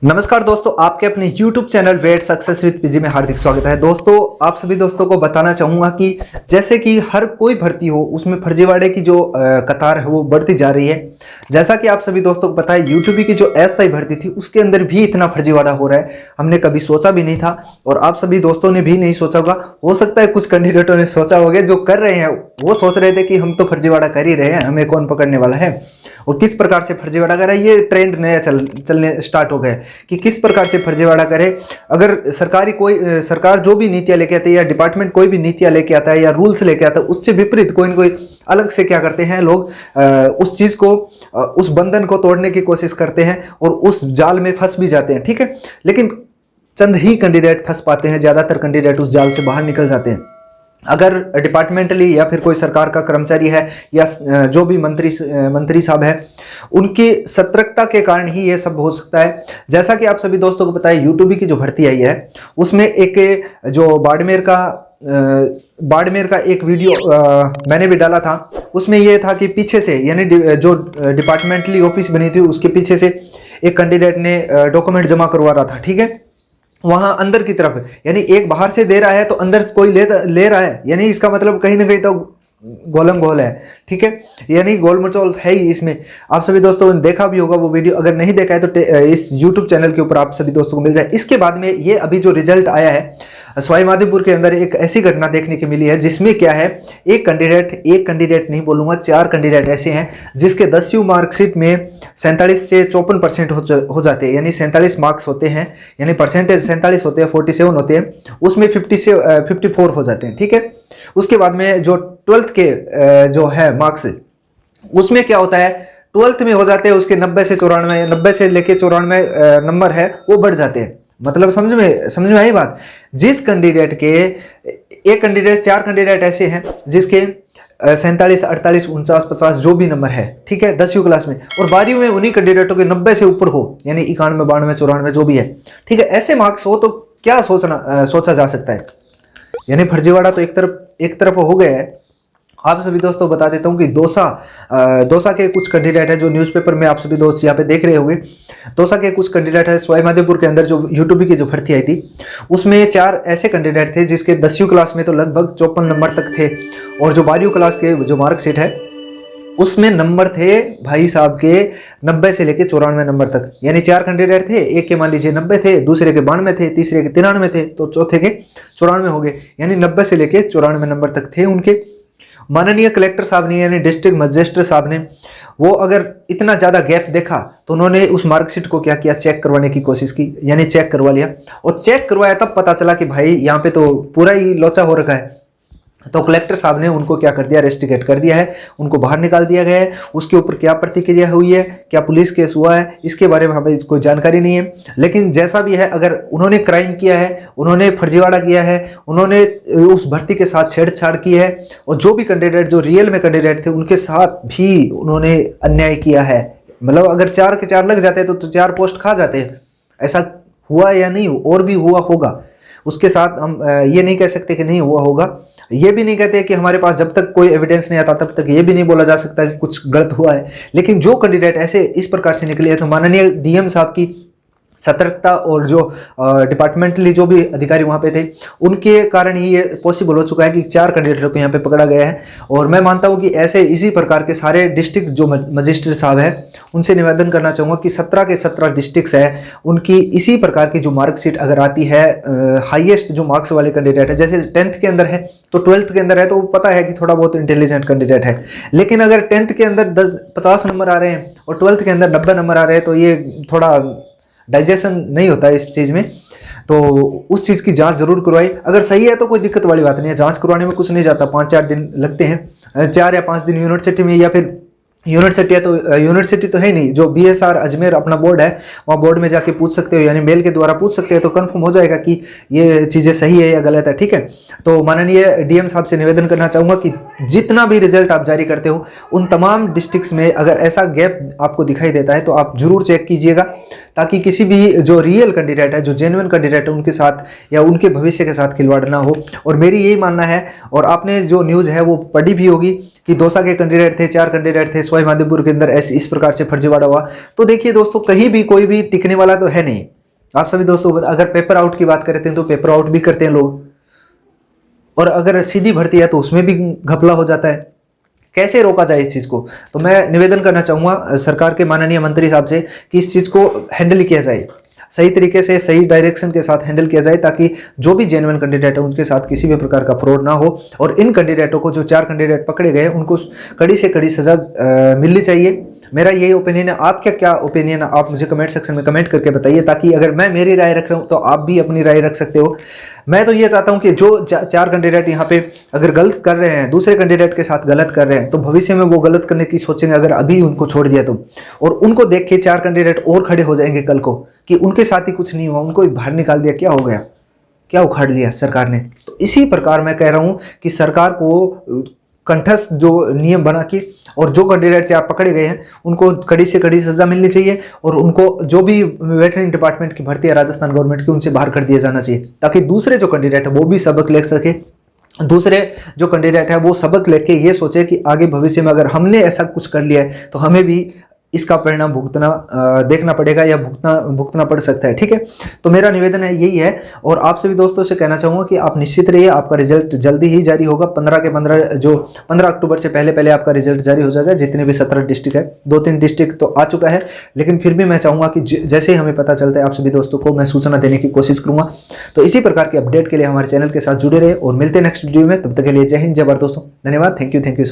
नमस्कार दोस्तों, आपके अपने YouTube channel wait success with PG में हार्दिक स्वागत है। दोस्तों, आप सभी दोस्तों को बताना चाहूँगा कि जैसे कि हर कोई भर्ती हो उसमें फर्जीवाड़े की जो कतार है वो बढ़ती जा रही है। जैसा कि आप सभी दोस्तों को पता है, यूट्यूब की जो एसआई भर्ती थी उसके अंदर भी इतना फर्जीवाड़ा हो रहा है, हमने कभी सोचा भी नहीं था और आप सभी दोस्तों ने भी नहीं सोचा होगा। हो सकता है कुछ कैंडिडेटों ने सोचा होगा, जो कर रहे हैं वो सोच रहे थे कि हम तो फर्जीवाड़ा कर ही रहे हैं, हमें कौन पकड़ने वाला है। और किस प्रकार से फर्जीवाड़ा करे, ये ट्रेंड नया चलने स्टार्ट हो गया कि किस प्रकार से फर्जीवाड़ा करे। अगर सरकार जो भी नीतियां लेके आती है या डिपार्टमेंट कोई भी नीतियां लेके आता है या रूल्स लेके आता है, उससे विपरीत कोई न कोई अलग से क्या करते हैं लोग, उस चीज को, उस बंधन को तोड़ने की कोशिश करते हैं और उस जाल में फंस भी जाते हैं। ठीक है, लेकिन चंद ही कैंडिडेट फंस पाते हैं, ज्यादातर कैंडिडेट उस जाल से बाहर निकल जाते हैं। अगर डिपार्टमेंटली या फिर कोई सरकार का कर्मचारी है या जो भी मंत्री साहब है, उनकी सतर्कता के कारण ही ये सब हो सकता है। जैसा कि आप सभी दोस्तों को पता है, यूट्यूब की जो भर्ती आई है उसमें एक जो बाड़मेर का एक वीडियो मैंने भी डाला था। उसमें ये था कि पीछे से, यानी जो डिपार्टमेंटली ऑफिस बनी थी उसके पीछे से एक कैंडिडेट ने डॉक्यूमेंट जमा करवा रहा था। ठीक है, वहां अंदर की तरफ, यानी एक बाहर से दे रहा है तो अंदर कोई ले रहा है, यानी इसका मतलब कहीं ना कहीं तो गोलम गोल है। ठीक है, यानी गोल मचोल है ही इसमें। आप सभी दोस्तों ने देखा भी होगा वो वीडियो, अगर नहीं देखा है तो इस YouTube चैनल के ऊपर आप सभी दोस्तों को मिल जाए। इसके बाद में ये अभी जो रिजल्ट आया है सवाई माधोपुर के अंदर, एक ऐसी घटना देखने को मिली है जिसमें क्या है, एक कैंडिडेट नहीं बोलूंगा, 4 कैंडिडेट ऐसे हैं जिसके 10वीं मार्कशीट में 47 से 54% हो जाते हैं, यानी 47 मार्क्स होते हैं, यानी परसेंटेज 47 होते हैं, 47 होते हैं, उसमें 50 से 54 हो जाते हैं। ठीक है, उसके बाद में जो 12th के जो है मार्क्स, उसमें क्या होता है, 12th में हो जाते हैं उसके 90 से 94, 90 से लेके 94 नंबर है वो बढ़ जाते हैं। मतलब समझ में आई बात। जिस कैंडिडेट के, एक कैंडिडेट, 4 कैंडिडेट ऐसे हैं जिसके 47, 48, 49, 50 जो भी नंबर है, ठीक है, 10वीं क्लास में, और 12वीं में उन्हीं कैंडिडेटों के 90 से ऊपर हो, यानी 91, 92, 94 जो भी है। ठीक है, ऐसे मार्क्स हो तो क्या सोचा जा सकता है, यानी फर्जीवाड़ा तो एक तरफ हो गया है। आप सभी दोस्तों बता देता हूं कि दौसा के कुछ कैंडिडेट है जो न्यूज़पेपर में आप सभी दोस्त यहाँ पे देख रहे होंगे। दौसा के कुछ कैंडिडेट है, सवाई माधोपुर के अंदर जो यूट्यूब की जो भर्ती आई थी उसमें 4 ऐसे कैंडिडेट थे जिसके 10वीं क्लास में तो लगभग 54 नंबर तक थे, और जो 12वीं क्लास के जो मार्कशीट है उसमें नंबर थे भाई साहब के 90 से लेके 94 नंबर तक। यानी 4 कैंडिडेट थे, एक के मान लीजिए 90 थे, दूसरे के 92 थे, तीसरे के 93 थे, तो चौथे के 94 हो गए, यानी 90 से लेके 94 नंबर तक थे उनके। माननीय कलेक्टर साहब ने, यानी डिस्ट्रिक्ट मजिस्ट्रेट साहब ने, वो अगर इतना ज़्यादा गैप देखा तो उन्होंने उस मार्कशीट को क्या किया, चेक करवाने की कोशिश की, यानी चेक करवा लिया। और चेक करवाया तब पता चला कि भाई यहाँ पे तो पूरा ही लोचा हो रखा है। तो कलेक्टर साहब ने उनको क्या कर दिया, रेस्टिकेट कर दिया है, उनको बाहर निकाल दिया गया है। उसके ऊपर क्या प्रतिक्रिया हुई है, क्या पुलिस केस हुआ है, इसके बारे में हमें कोई जानकारी नहीं है। लेकिन जैसा भी है, अगर उन्होंने क्राइम किया है, उन्होंने फर्जीवाड़ा किया है, उन्होंने उस भर्ती के साथ छेड़छाड़ की है, और जो भी कैंडिडेट जो रियल में कैंडिडेट थे उनके साथ भी उन्होंने अन्याय किया है। मतलब अगर 4 के 4 लग जाते तो 4 पोस्ट खा जाते। ऐसा हुआ या नहीं, और भी हुआ होगा, उसके साथ हम ये नहीं कह सकते कि नहीं हुआ होगा। ये भी नहीं कहते कि हमारे पास जब तक कोई एविडेंस नहीं आता तब तक ये भी नहीं बोला जा सकता कि कुछ गलत हुआ है। लेकिन जो कैंडिडेट ऐसे इस प्रकार से निकले हैं तो माननीय डीएम साहब की सतर्कता और जो डिपार्टमेंटली जो भी अधिकारी वहाँ पे थे उनके कारण ही ये पॉसिबल हो चुका है कि 4 कैंडिडेटों को यहाँ पे पकड़ा गया है। और मैं मानता हूँ कि ऐसे इसी प्रकार के सारे डिस्ट्रिक्ट जो मजिस्ट्रेट साहब है उनसे निवेदन करना चाहूँगा कि 17 के 17 डिस्ट्रिक्ट्स है, उनकी इसी प्रकार की जो मार्कशीट अगर आती है, हाईएस्ट जो मार्क्स वाले कैंडिडेट है, जैसे 10th के अंदर है तो 12th के अंदर है, तो पता है कि थोड़ा बहुत इंटेलिजेंट कैंडिडेट है। लेकिन अगर 10th के अंदर 50 नंबर आ रहे हैं और 12th के अंदर 90 नंबर आ रहे हैं तो ये थोड़ा डाइजेशन नहीं होता है इस चीज़ में। तो उस चीज़ की जांच जरूर करवाई। अगर सही है तो कोई दिक्कत वाली बात नहीं है, जांच करवाने में कुछ नहीं जाता, 5-4 दिन लगते हैं, 4 या 5 दिन यूनिवर्सिटी में, या फिर यूनिवर्सिटी है तो यूनिवर्सिटी तो है नहीं, जो BSR अजमेर अपना बोर्ड है वहाँ बोर्ड में जाके पूछ सकते हो, यानी मेल के द्वारा पूछ सकते हो, तो कंफर्म हो जाएगा कि ये चीज़ें सही है या गलत है। ठीक है, तो माननीय डीएम साहब से निवेदन करना चाहूँगा कि जितना भी रिजल्ट आप जारी करते हो उन तमाम डिस्ट्रिक्ट्स में अगर ऐसा गैप आपको दिखाई देता है तो आप जरूर चेक कीजिएगा, ताकि किसी भी जो रियल कैंडिडेट है, जो जेन्युइन कैंडिडेट है, उनके साथ या उनके भविष्य के साथ खिलवाड़ ना हो। और मेरी यही मानना है, और आपने जो न्यूज़ है वो पढ़ी भी होगी कि दौसा के कैंडिडेट थे, 4 कैंडिडेट थे, सवाई माधोपुर के अंदर ऐसे इस प्रकार से फर्जीवाड़ा हुआ। तो देखिए दोस्तों, कहीं भी कोई भी टिकने वाला तो है नहीं। आप सभी दोस्तों अगर पेपर आउट की बात करते हैं तो पेपर आउट भी करते हैं लोग, और अगर सीधी भर्ती है तो उसमें भी घपला हो जाता है। कैसे रोका जाए इस चीज़ को? तो मैं निवेदन करना चाहूँगा सरकार के माननीय मंत्री साहब से कि इस चीज़ को हैंडल किया जाए, सही तरीके से सही डायरेक्शन के साथ हैंडल किया जाए, ताकि जो भी जेन्युइन कैंडिडेट है उनके साथ किसी भी प्रकार का फ्रॉड ना हो। और इन कैंडिडेटों को, जो 4 कैंडिडेट पकड़े गए, उनको कड़ी से कड़ी सजा मिलनी चाहिए। मेरा यही ओपिनियन है। आपका क्या ओपिनियन है आप मुझे कमेंट सेक्शन में कमेंट करके बताइए, ताकि अगर मैं मेरी राय रख रहा हूँ तो आप भी अपनी राय रख सकते हो। मैं तो ये चाहता हूँ कि जो 4 कैंडिडेट यहाँ पे अगर गलत कर रहे हैं, दूसरे कैंडिडेट के साथ गलत कर रहे हैं, तो भविष्य में वो गलत करने की सोचेंगे अगर अभी उनको छोड़ दिया तो। और उनको देख के 4 कैंडिडेट और खड़े हो जाएंगे कल को कि उनके साथ ही कुछ नहीं हुआ, उनको बाहर निकाल दिया, क्या हो गया, क्या उखाड़ लिया सरकार ने। तो इसी प्रकार मैं कह रहा हूँ कि सरकार को कंठस्थ जो नियम बना के, और जो कैंडिडेट से आप पकड़े गए हैं उनको कड़ी से कड़ी सजा मिलनी चाहिए, और उनको जो भी वेटरनरी डिपार्टमेंट की भर्ती है राजस्थान गवर्नमेंट की, उनसे बाहर कर दिया जाना चाहिए, ताकि दूसरे जो कैंडिडेट है वो भी सबक ले सके। दूसरे जो कैंडिडेट है वो सबक लेके ये सोचे कि आगे भविष्य में अगर हमने ऐसा कुछ कर लिया है तो हमें भी इसका परिणाम भुगतना देखना पड़ेगा, या भुगतना पड़ सकता है। ठीक है, तो मेरा निवेदन है यही है। और आप सभी दोस्तों से कहना चाहूँगा कि आप निश्चित रहिए, आपका रिजल्ट जल्दी ही जारी होगा। 15 अक्टूबर से पहले आपका रिजल्ट जारी हो जाएगा। जितने भी 17 डिस्ट्रिक्ट है, 2-3 डिस्ट्रिक्ट तो आ चुका है, लेकिन फिर भी मैं चाहूँगा कि जैसे ही हमें पता चलता है आप सभी दोस्तों को मैं सूचना देने की कोशिश करूँगा। तो इसी प्रकार की अपडेट के लिए हमारे चैनल के साथ जुड़े रहे, और मिलते हैं नेक्स्ट वीडियो में। तब तक के लिए जय हिंद, जय भारत दोस्तों। धन्यवाद, थैंक यू सो मच।